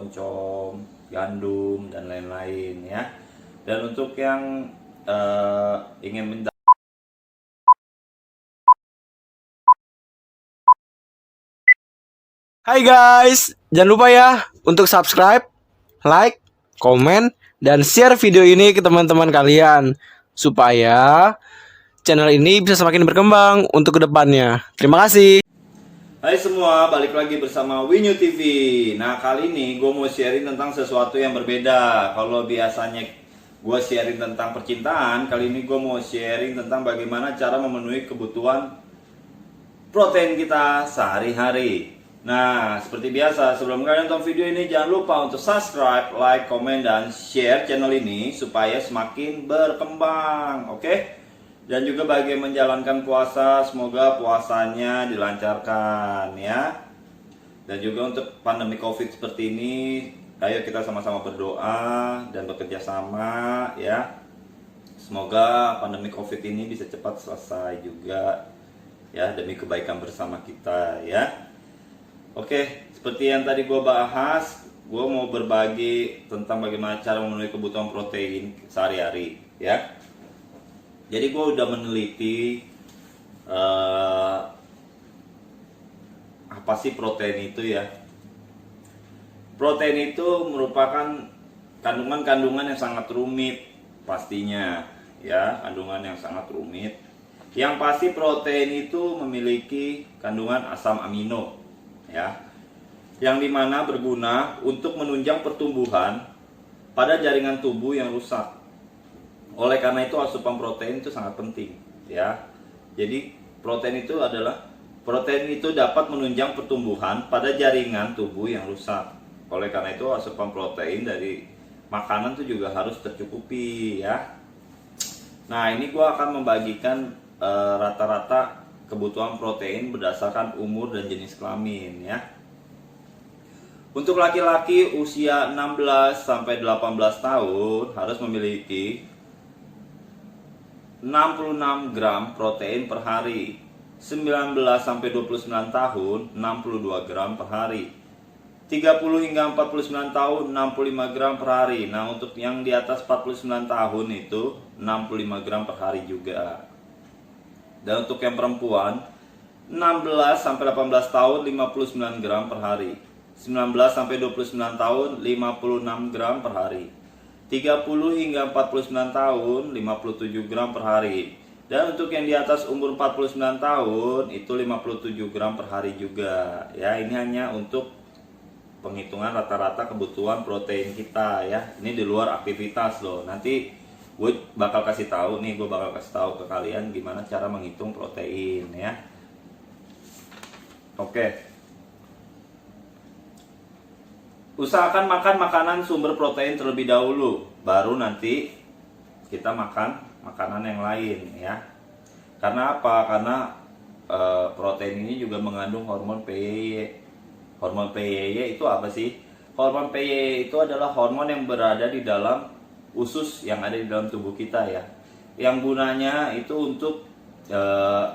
oncom, gandum, dan lain-lain ya. Dan untuk yang ingin Hai guys, jangan lupa ya untuk subscribe, like, komen, dan share video ini ke teman-teman kalian supaya channel ini bisa semakin berkembang untuk kedepannya. Terima kasih. Hai semua, balik lagi bersama Winyu TV. Nah, kali ini gue mau sharing tentang sesuatu yang berbeda. Kalau biasanya gue sharing tentang percintaan, kali ini gue mau sharing tentang bagaimana cara memenuhi kebutuhan protein kita sehari-hari. Nah, seperti biasa, sebelum kalian nonton video ini, jangan lupa untuk subscribe, like, komen, dan share channel ini supaya semakin berkembang, oke? Dan juga bagi yang menjalankan puasa, semoga puasanya dilancarkan ya. Dan juga untuk pandemi COVID seperti ini, ayo kita sama-sama berdoa dan bekerja sama ya. Semoga pandemi COVID ini bisa cepat selesai juga ya, demi kebaikan bersama kita ya. Oke, seperti yang tadi gue bahas, gue mau berbagi tentang bagaimana cara memenuhi kebutuhan protein sehari-hari ya. Jadi gue udah meneliti apa sih protein itu ya. Protein itu merupakan kandungan-kandungan yang sangat rumit pastinya ya, kandungan yang sangat rumit. Yang pasti protein itu memiliki kandungan asam amino ya, yang dimana berguna untuk menunjang pertumbuhan pada jaringan tubuh yang rusak. Oleh karena itu asupan protein itu sangat penting ya. Jadi protein itu dapat menunjang pertumbuhan pada jaringan tubuh yang rusak. Oleh karena itu asupan protein dari makanan itu juga harus tercukupi ya. Nah, ini gua akan membagikan rata-rata kebutuhan protein berdasarkan umur dan jenis kelamin ya. Untuk laki-laki usia 16 sampai 18 tahun harus memiliki 66 gram protein per hari. 19 sampai 29 tahun 62 gram per hari. 30 hingga 49 tahun 65 gram per hari. Nah, untuk yang di atas 49 tahun itu 65 gram per hari juga. Dan untuk yang perempuan 16 sampai 18 tahun 59 gram per hari. 19 sampai 29 tahun 56 gram per hari. 30 hingga 49 tahun 57 gram per hari. Dan untuk yang di atas umur 49 tahun itu 57 gram per hari juga. Ya, ini hanya untuk penghitungan rata-rata kebutuhan protein kita ya. Ini di luar aktivitas loh. Nanti gue bakal kasih tahu ke kalian gimana cara menghitung protein ya. Oke. Usahakan makan makanan sumber protein terlebih dahulu, baru nanti kita makan makanan yang lain ya. Karena apa? Karena protein ini juga mengandung hormon PYY. Hormon PYY itu apa sih? Hormon PYY itu adalah hormon yang berada di dalam usus yang ada di dalam tubuh kita ya, yang gunanya itu untuk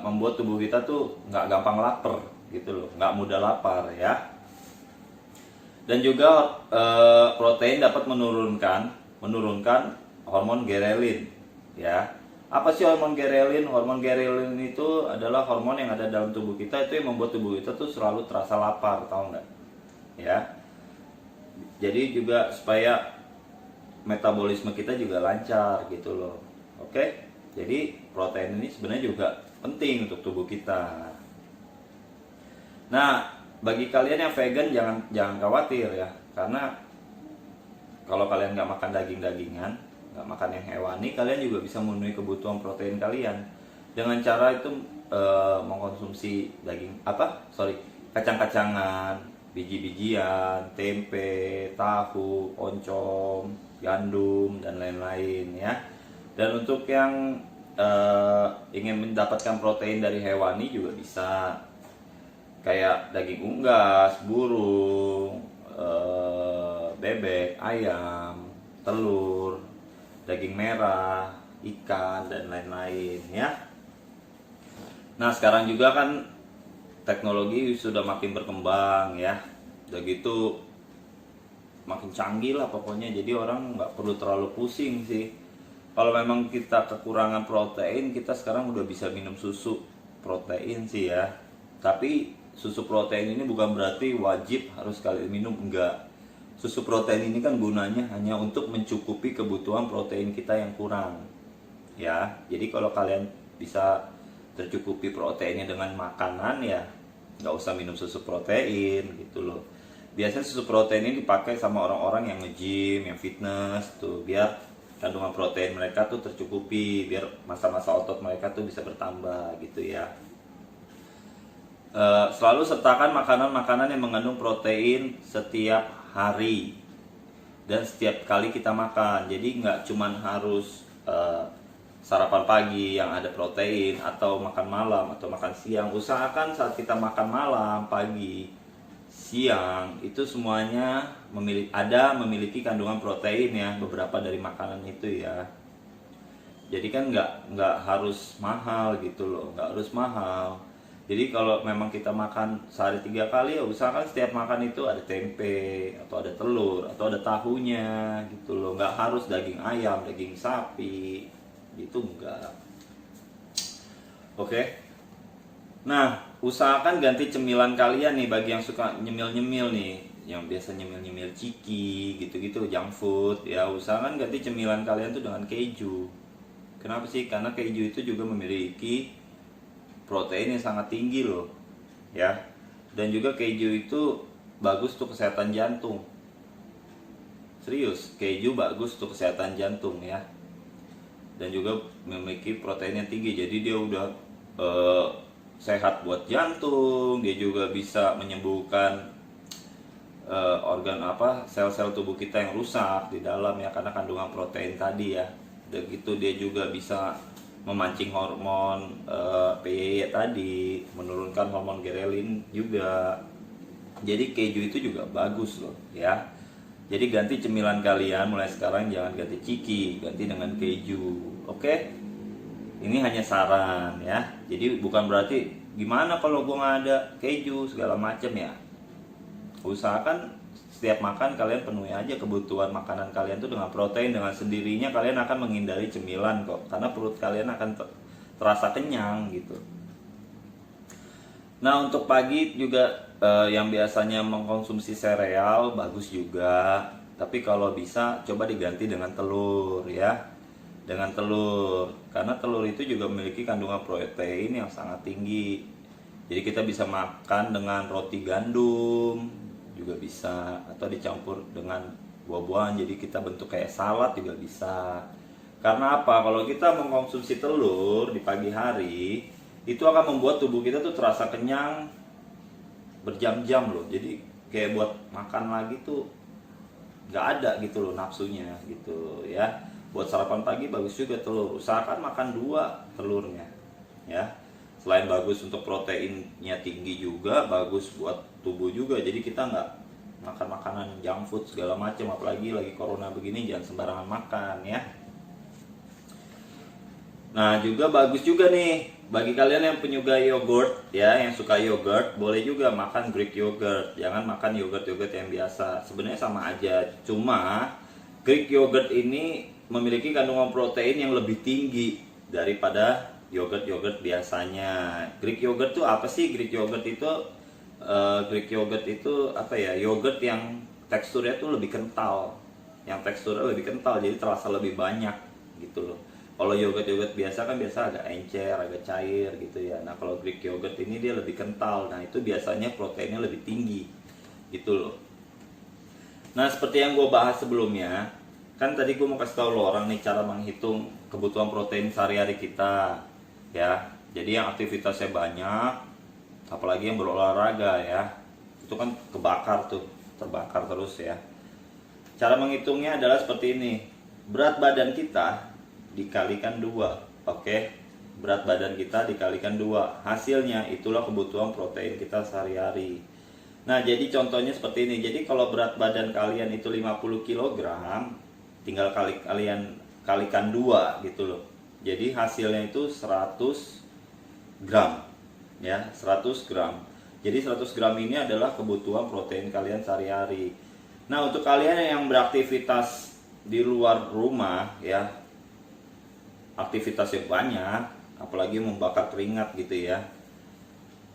membuat tubuh kita tuh nggak gampang lapar gitu loh, nggak mudah lapar ya. Dan juga protein dapat menurunkan hormon ghrelin ya. Apa sih hormon ghrelin? Hormon ghrelin itu adalah hormon yang ada dalam tubuh kita, itu yang membuat tubuh kita tuh selalu terasa lapar, tahu nggak ya. Jadi juga supaya metabolisme kita juga lancar gitu loh. Oke, jadi protein ini sebenarnya juga penting untuk tubuh kita. Nah, bagi kalian yang vegan jangan khawatir ya, karena kalau kalian nggak makan daging-dagingan, nggak makan yang hewani, kalian juga bisa memenuhi kebutuhan protein kalian dengan cara itu mengkonsumsi kacang-kacangan, biji-bijian, tempe, tahu, oncom, gandum, dan lain-lain ya. Dan untuk yang ingin mendapatkan protein dari hewani juga bisa, kayak daging unggas, burung, bebek, ayam, telur, daging merah, ikan, dan lain-lain ya. Nah, sekarang juga kan teknologi sudah makin berkembang ya. Udah gitu makin canggih lah pokoknya, jadi orang nggak perlu terlalu pusing sih. Kalau memang kita kekurangan protein, kita sekarang udah bisa minum susu protein sih ya. Tapi susu protein ini bukan berarti wajib harus kalian minum, enggak. Susu protein ini kan gunanya hanya untuk mencukupi kebutuhan protein kita yang kurang ya. Jadi kalau kalian bisa tercukupi proteinnya dengan makanan, ya nggak usah minum susu protein gitu loh. Biasanya susu protein ini dipakai sama orang-orang yang nge-gym, yang fitness tuh, biar kandungan protein mereka tuh tercukupi, biar masa-masa otot mereka tuh bisa bertambah gitu ya. Selalu sertakan makanan-makanan yang mengandung protein setiap hari dan setiap kali kita makan. Jadi nggak cuman harus sarapan pagi yang ada protein, atau makan malam atau makan siang. Usahakan saat kita makan malam, pagi, siang itu semuanya memiliki kandungan protein ya, beberapa dari makanan itu ya. Jadi kan nggak harus mahal gitu loh, nggak harus mahal. Jadi kalau memang kita makan sehari 3 kali, ya usahakan setiap makan itu ada tempe atau ada telur atau ada tahunya gitu loh. Nggak harus daging ayam, daging sapi gitu, enggak. Oke. Nah, usahakan ganti cemilan kalian nih, bagi yang suka nyemil-nyemil nih, yang biasa nyemil-nyemil ciki gitu-gitu, junk food ya. Usahakan ganti cemilan kalian tuh dengan keju. Kenapa sih? Karena keju itu juga memiliki protein yang sangat tinggi loh ya. Dan juga keju itu bagus untuk kesehatan jantung. Serius, keju bagus untuk kesehatan jantung ya. Dan juga memiliki protein yang tinggi, jadi dia udah sehat buat jantung. Dia juga bisa menyembuhkan organ sel-sel tubuh kita yang rusak di dalam ya, karena kandungan protein tadi ya. Dan gitu dia juga bisa memancing hormon PYY tadi, menurunkan hormon ghrelin juga. Jadi keju itu juga bagus loh ya. Jadi ganti cemilan kalian mulai sekarang, jangan ganti ciki, ganti dengan keju. Oke? Ini hanya saran ya. Jadi bukan berarti gimana kalau gue nggak ada keju segala macem ya. Usahakan setiap makan kalian penuhi aja kebutuhan makanan kalian tuh dengan protein. Dengan sendirinya kalian akan menghindari cemilan kok, karena perut kalian akan terasa kenyang gitu. Nah, untuk pagi juga yang biasanya mengkonsumsi sereal bagus juga, tapi kalau bisa coba diganti dengan telur ya. Dengan telur, karena telur itu juga memiliki kandungan protein yang sangat tinggi. Jadi kita bisa makan dengan roti gandum juga bisa, atau dicampur dengan buah-buahan, jadi kita bentuk kayak salad juga bisa. Karena apa? Kalau kita mengkonsumsi telur di pagi hari, itu akan membuat tubuh kita tuh terasa kenyang berjam-jam loh. Jadi kayak buat makan lagi tuh nggak ada gitu loh nafsunya gitu ya. Buat sarapan pagi bagus juga telur. Usahakan makan 2 telurnya ya. Selain bagus untuk proteinnya tinggi, juga bagus buat tubuh juga. Jadi kita nggak makan makanan junk food segala macam, apalagi lagi corona begini, jangan sembarangan makan ya. Nah, juga bagus juga nih bagi kalian yang penyuka yogurt ya, yang suka yogurt, boleh juga makan Greek yogurt. Jangan makan yogurt yang biasa. Sebenarnya sama aja, cuma Greek yogurt ini memiliki kandungan protein yang lebih tinggi daripada yogurt biasanya. Greek yogurt tuh apa sih? Greek yogurt itu apa ya? Yogurt yang teksturnya tuh lebih kental. Jadi terasa lebih banyak gitu loh. Kalau yogurt biasa kan agak encer, agak cair gitu ya. Nah, kalau Greek yogurt ini dia lebih kental. Nah, itu biasanya proteinnya lebih tinggi gitu loh. Nah, seperti yang gue bahas sebelumnya, kan tadi gue mau kasih tahu lo orang nih cara menghitung kebutuhan protein sehari-hari kita ya. Jadi yang aktivitasnya banyak, apalagi yang berolahraga ya, itu kan terbakar terus ya. Cara menghitungnya adalah seperti ini. Berat badan kita dikalikan 2, oke? Berat badan kita dikalikan 2, hasilnya itulah kebutuhan protein kita sehari-hari. Nah, jadi contohnya seperti ini. Jadi kalau berat badan kalian itu 50 kg, tinggal kalian kalikan 2 gitu loh. Jadi hasilnya itu 100 gram ya, 100 gram. Jadi 100 gram ini adalah kebutuhan protein kalian sehari-hari. Nah, untuk kalian yang beraktivitas di luar rumah ya, aktivitasnya banyak, apalagi membakar keringat gitu ya,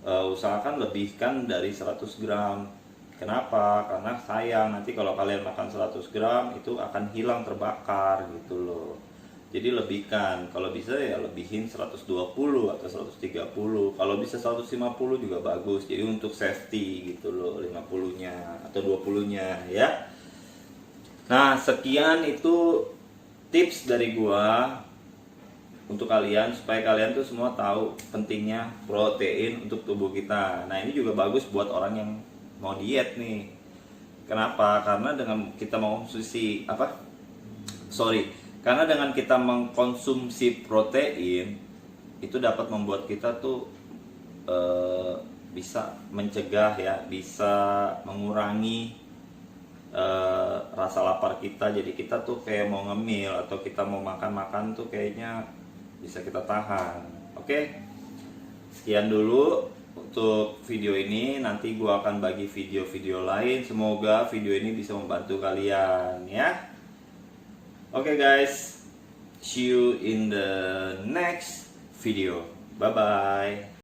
usahakan lebihkan dari 100 gram. Kenapa? Karena sayang nanti kalau kalian makan 100 gram itu akan hilang terbakar gitu loh. Jadi lebihkan, kalau bisa ya lebihin 120 atau 130. Kalau bisa 150 juga bagus. Jadi untuk safety gitu loh, 50-nya atau 20-nya ya. Nah, sekian itu tips dari gua untuk kalian supaya kalian tuh semua tahu pentingnya protein untuk tubuh kita. Nah, ini juga bagus buat orang yang mau diet nih. Kenapa? Karena dengan kita mengkonsumsi karena dengan kita mengkonsumsi protein itu dapat membuat kita tuh bisa mencegah ya, bisa mengurangi rasa lapar kita. Jadi kita tuh kayak mau ngemil atau kita mau makan-makan tuh kayaknya bisa kita tahan. Oke, sekian dulu untuk video ini. Nanti gua akan bagi video-video lain. Semoga video ini bisa membantu kalian ya. Oke guys, see you in the next video. Bye bye.